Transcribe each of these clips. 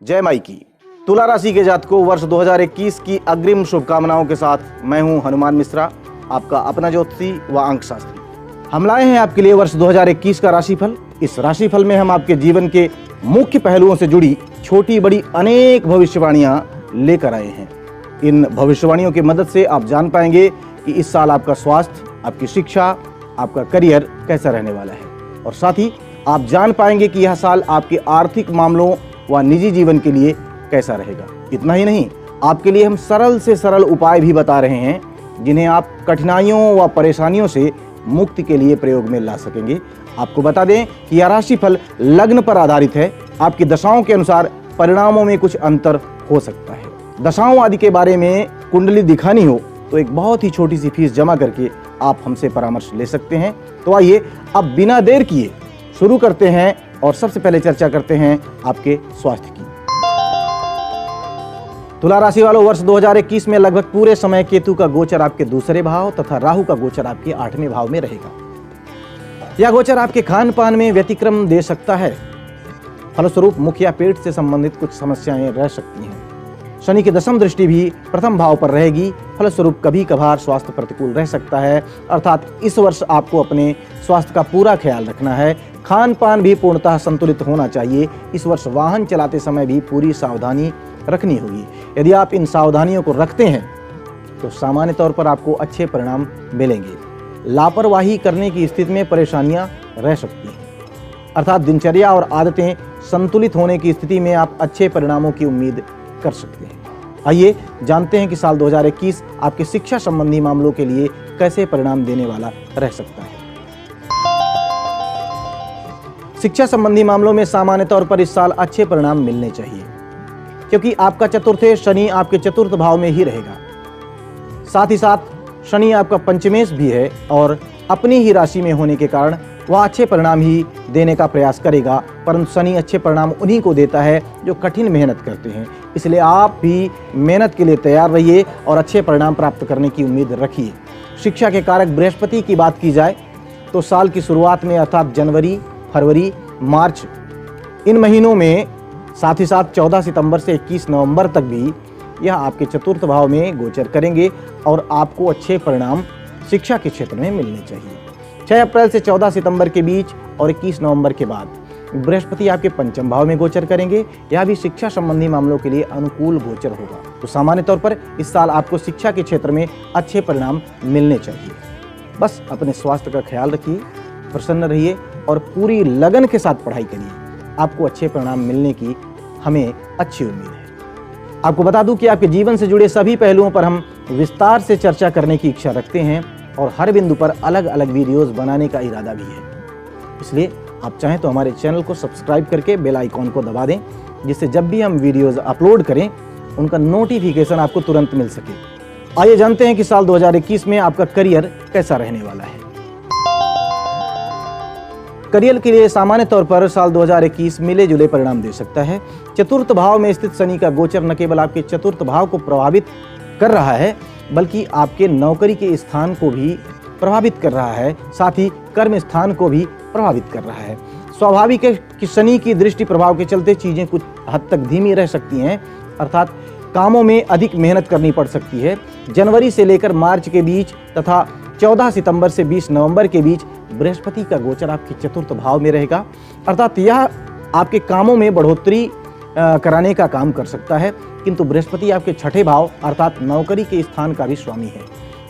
जय माई की। तुला राशि के जातकों को वर्ष 2021 की अग्रिम शुभकामनाओं के साथ मैं हूं हनुमान मिश्रा, आपका अपना ज्योतिषी व अंक शास्त्री। हम लाए हैं आपके लिए वर्ष 2021 का राशिफल। इस राशिफल में हम आपके जीवन के मुख्य पहलुओं से जुड़ी छोटी बड़ी अनेक भविष्यवाणियां लेकर आए हैं। इन भविष्यवाणियों की मदद से आप जान पाएंगे कि इस साल आपका स्वास्थ्य, आपकी शिक्षा, आपका करियर कैसा रहने वाला है, और साथ ही आप जान पाएंगे कि यह साल आपके आर्थिक मामलों व निजी जीवन के लिए कैसा रहेगा। इतना ही नहीं, आपके लिए हम सरल से सरल उपाय भी बता रहे हैं जिन्हें आप कठिनाइयों व परेशानियों से मुक्ति के लिए प्रयोग में ला सकेंगे। आपको बता दें कि यह राशिफल लग्न पर आधारित है। आपकी दशाओं के अनुसार परिणामों में कुछ अंतर हो सकता है। दशाओं आदि के बारे में कुंडली दिखानी हो तो एक बहुत ही छोटी सी फीस जमा करके आप हमसे परामर्श ले सकते हैं। तो आइए अब बिना देर किए शुरू करते हैं और सबसे पहले चर्चा करते हैं आपके स्वास्थ्य की। तुला राशि वालों, वर्ष 2021 में लगभग पूरे समय केतु का गोचर आपके दूसरे भाव तथा राहु का गोचर आपके 8वें भाव में रहेगा। यह गोचर आपके खान पान में व्यतिक्रम दे सकता है। फलस्वरूप मुख या पेट से संबंधित कुछ समस्याएं रह सकती हैं। शनि की दशम दृष्टि भी प्रथम भाव पर रहेगी। फलस्वरूप कभी कभार स्वास्थ्य प्रतिकूल रह सकता है। अर्थात इस वर्ष आपको अपने स्वास्थ्य का पूरा ख्याल रखना है। खान पान भी पूर्णतः संतुलित होना चाहिए। इस वर्ष वाहन चलाते समय भी पूरी सावधानी रखनी होगी। यदि आप इन सावधानियों को रखते हैं तो सामान्य तौर पर आपको अच्छे परिणाम मिलेंगे। लापरवाही करने की स्थिति में परेशानियां रह सकती हैं। अर्थात दिनचर्या और आदतें संतुलित होने की स्थिति में आप अच्छे परिणामों की उम्मीद कर सकते हैं। आइए जानते हैं कि साल 2021 आपके शिक्षा संबंधी मामलों के लिए कैसे परिणाम देने वाला रह सकता है। शिक्षा संबंधी मामलों में सामान्य तौर पर इस साल अच्छे परिणाम मिलने चाहिए, क्योंकि आपका चतुर्थ शनि आपके चतुर्थ भाव में ही रहेगा। साथ ही साथ शनि आपका पंचमेश भी है और अपनी ही राशि में होने के कारण वह अच्छे परिणाम ही देने का प्रयास करेगा। परंतु शनि अच्छे परिणाम उन्हीं को देता है जो कठिन मेहनत करते हैं। इसलिए आप भी मेहनत के लिए तैयार रहिए और अच्छे परिणाम प्राप्त करने की उम्मीद रखिए। शिक्षा के कारक बृहस्पति की बात की जाए तो साल की शुरुआत में अर्थात जनवरी, फरवरी, मार्च, इन महीनों में, साथ ही साथ 14 सितंबर से 21 नवंबर तक भी यह आपके चतुर्थ भाव में गोचर करेंगे और आपको अच्छे परिणाम शिक्षा के क्षेत्र में मिलने चाहिए। 6 अप्रैल से 14 सितंबर के बीच और 21 नवंबर के बाद बृहस्पति आपके पंचम भाव में गोचर करेंगे। यह भी शिक्षा संबंधी मामलों के लिए अनुकूल गोचर होगा। तो सामान्य तौर पर इस साल आपको शिक्षा के क्षेत्र में अच्छे परिणाम मिलने चाहिए। बस अपने स्वास्थ्य का ख्याल रखिए, प्रसन्न रहिए और पूरी लगन के साथ पढ़ाई करिए। आपको अच्छे परिणाम मिलने की हमें अच्छी उम्मीद है। आपको बता दूं कि आपके जीवन से जुड़े सभी पहलुओं पर हम विस्तार से चर्चा करने की इच्छा रखते हैं और हर बिंदु पर अलग अलग वीडियोस बनाने का इरादा भी है। इसलिए आप चाहें तो हमारे चैनल को सब्सक्राइब करके बेल आइकॉन को दबा दें, जिससे जब भी हम वीडियोस अपलोड करें उनका नोटिफिकेशन आपको तुरंत मिल सके। आइए जानते हैं कि साल 2021 में आपका करियर कैसा रहने वाला है। करियर के लिए सामान्य तौर पर साल 2021 मिले जुले परिणाम दे सकता है। चतुर्थ भाव में स्थित शनि का गोचर न केवल आपके चतुर्थ भाव को प्रभावित कर रहा है, बल्कि आपके नौकरी के स्थान को भी प्रभावित कर रहा है, साथ ही कर्म स्थान को भी प्रभावित कर रहा है। स्वाभाविक है कि शनि की दृष्टि प्रभाव के चलते चीजें कुछ हद तक धीमी रह सकती हैं, अर्थात कामों में अधिक मेहनत करनी पड़ सकती है। जनवरी से लेकर मार्च के बीच तथा 14 सितंबर से 20 नवंबर के बीच बृहस्पति का गोचर आपके चतुर्थ भाव में रहेगा। अर्थात यह आपके कामों में बढ़ोतरी कराने का काम कर सकता है, किंतु बृहस्पति आपके छठे भाव अर्थात नौकरी के स्थान का भी स्वामी है।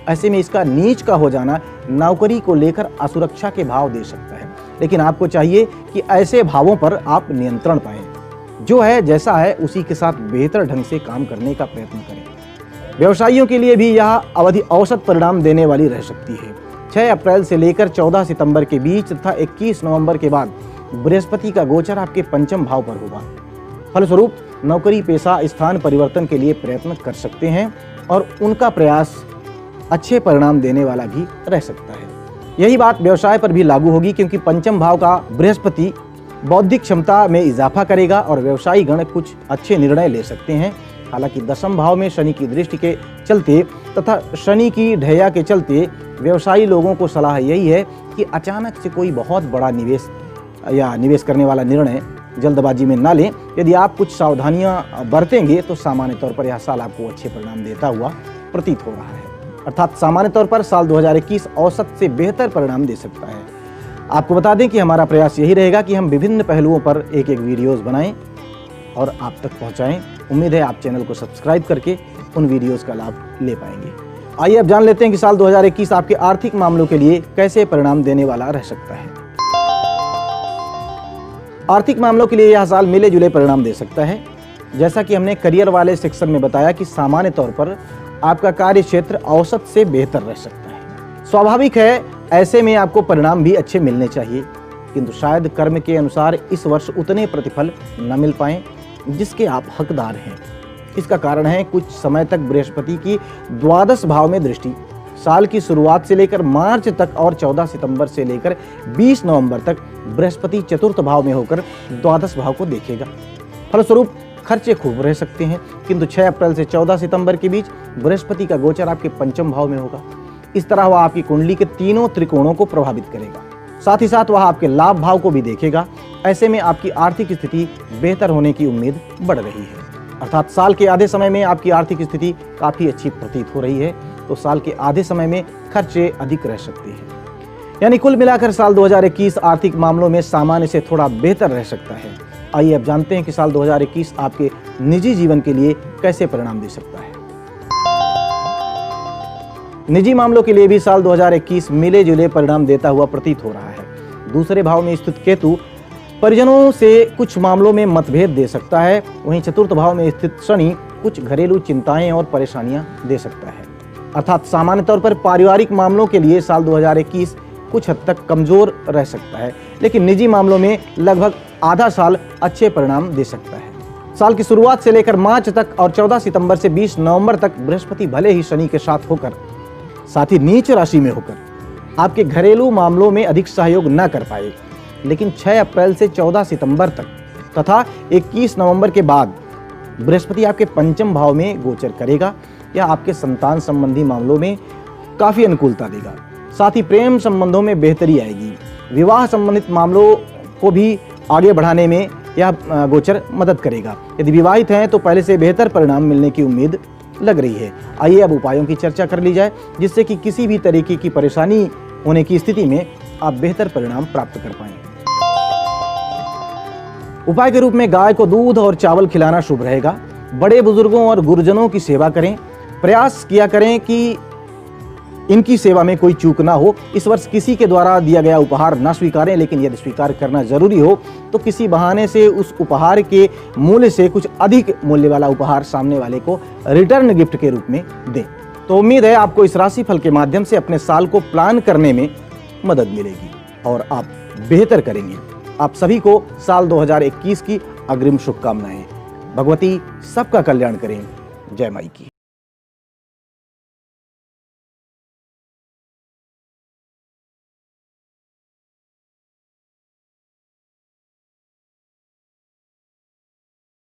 ऐसे में इसका नीच का हो जाना नौकरी को लेकर असुरक्षा के भाव दे सकता है। लेकिन आपको चाहिए कि ऐसे भावों पर आप नियंत्रण पाएं। जो है जैसा है उसी के साथ बेहतर ढंग से काम करने का प्रयत्न करें। व्यवसायियों के लिए भी यह अवधि औसत परिणाम देने वाली रह सकती है। 6 अप्रैल से लेकर 14 सितंबर के बीच तथा 21 नवंबर के बाद बृहस्पति का गोचर आपके पंचम भाव पर होगा। फलस्वरूप नौकरी पेशा स्थान परिवर्तन के लिए प्रयत्न कर सकते हैं और उनका प्रयास अच्छे परिणाम देने वाला भी रह सकता है। यही बात व्यवसाय पर भी लागू होगी, क्योंकि पंचम भाव का बृहस्पति बौद्धिक क्षमता में इजाफा करेगा और व्यवसायी गण कुछ अच्छे निर्णय ले सकते हैं। हालांकि दशम भाव में शनि की दृष्टि के चलते तथा शनि की ढैया के चलते व्यवसायी लोगों को सलाह यही है कि अचानक से कोई बहुत बड़ा निवेश करने वाला निर्णय जल्दबाजी में ना लें। यदि आप कुछ सावधानियां बरतेंगे तो सामान्य तौर पर यह साल आपको अच्छे परिणाम देता हुआ प्रतीत हो रहा है। अर्थात सामान्य तौर पर साल 2021 औसत से बेहतर परिणाम दे सकता है। आपको बता दें कि हमारा प्रयास यही रहेगा कि हम विभिन्न पहलुओं पर एक एक वीडियोस बनाएं और आप तक पहुंचाएं। उम्मीद है आप चैनल को सब्सक्राइब करके उन वीडियोस का लाभ ले पाएंगे। आइए अब जान लेते हैं कि साल 2021 आपके आर्थिक मामलों के लिए कैसे परिणाम देने वाला रह सकता है। आर्थिक मामलों के लिए यह साल मिले जुले परिणाम दे सकता है। जैसा कि हमने करियर वाले सेक्शन में बताया कि सामान्य तौर पर आपका कार्य क्षेत्र औसत से बेहतर रह सकता है। स्वाभाविक है, ऐसे में आपको परिणाम भी अच्छे मिलने चाहिए, किंतु शायद कर्म के अनुसार इस वर्ष उतने प्रतिफल न मिल पाएं जिसके आप हकदार हैं। इसका कारण है कुछ समय तक बृहस्पति की द्वादश भाव में दृष्टि, साल की शुरुआत से लेकर मार्च तक और 14 सितंबर से लेकर 20 नवंबर तक बृहस्पति चतुर्थ भाव में होकर द्वादश भाव को देखेगा। फलस्वरूप खर्चे खूब रह सकते हैं, किंतु 6 अप्रैल से 14 सितंबर के बीच बृहस्पति का गोचर आपके पंचम भाव में होगा। इस तरह वह आपकी कुंडली के तीनों त्रिकोणों को प्रभावित करेगा। साथ ही साथ वह आपके लाभ भाव को भी देखेगा। ऐसे में आपकी आर्थिक स्थिति बेहतर होने की उम्मीद बढ़ रही है। अर्थात साल के आधे समय में आपकी आर्थिक स्थिति काफी अच्छी प्रतीत हो रही है, तो साल के आधे समय में खर्चे अधिक रह सकते हैं। यानी कुल मिलाकर साल 2021 आर्थिक मामलों में सामान्य से थोड़ा बेहतर रह सकता है। आइए अब जानते हैं कि साल 2021 आपके निजी जीवन के लिए कैसे परिणाम दे सकता है। निजी मामलों के लिए भी साल 2021 मिले जुले परिणाम देता हुआ प्रतीत हो रहा है। दूसरे भाव में स्थित केतु परिजनों से कुछ मामलों में मतभेद दे सकता है। वहीं चतुर्थ भाव में स्थित शनि कुछ घरेलू चिंताएं और परेशानियां दे सकता है। अर्थात सामान्य तौर पर पारिवारिक मामलों के लिए साल 2021 कुछ हद तक कमजोर रह सकता है, लेकिन निजी मामलों में लगभग आधा साल अच्छे परिणाम दे सकता है। साल की शुरुआत से लेकर मार्च तक और 14 सितंबर से 20 नवंबर तक बृहस्पति भले ही शनि के साथ होकर, साथ ही नीच राशि में होकर आपके घरेलू मामलों में अधिक सहयोग न कर पाए, लेकिन 6 अप्रैल से 14 सितंबर तक तथा 21 नवंबर के बाद बृहस्पति आपके पंचम भाव में गोचर करेगा। यह आपके संतान संबंधी मामलों में काफी अनुकूलता देगा। साथ ही प्रेम संबंधों में बेहतरी आएगी। विवाह संबंधित मामलों को भी आगे बढ़ाने में यह गोचर मदद करेगा। यदि विवाहित हैं तो पहले से बेहतर परिणाम मिलने की उम्मीद लग रही है। आइए अब उपायों की चर्चा कर ली जाए, जिससे कि किसी भी तरीके की परेशानी होने की स्थिति में आप बेहतर परिणाम प्राप्त कर पाएं। उपाय के रूप में गाय को दूध और चावल खिलाना शुभ रहेगा। बड़े बुजुर्गों और गुरुजनों की सेवा करें। प्रयास किया करें कि इनकी सेवा में कोई चूक ना हो। इस वर्ष किसी के द्वारा दिया गया उपहार ना स्वीकारें, लेकिन यदि स्वीकार करना जरूरी हो तो किसी बहाने से उस उपहार के मूल्य से कुछ अधिक मूल्य वाला उपहार सामने वाले को रिटर्न गिफ्ट के रूप में दें। तो उम्मीद है आपको इस राशिफल के माध्यम से अपने साल को प्लान करने में मदद मिलेगी और आप बेहतर करेंगे। आप सभी को साल 2021 की अग्रिम शुभकामनाएं। भगवती सबका कल्याण करें। जय माई की।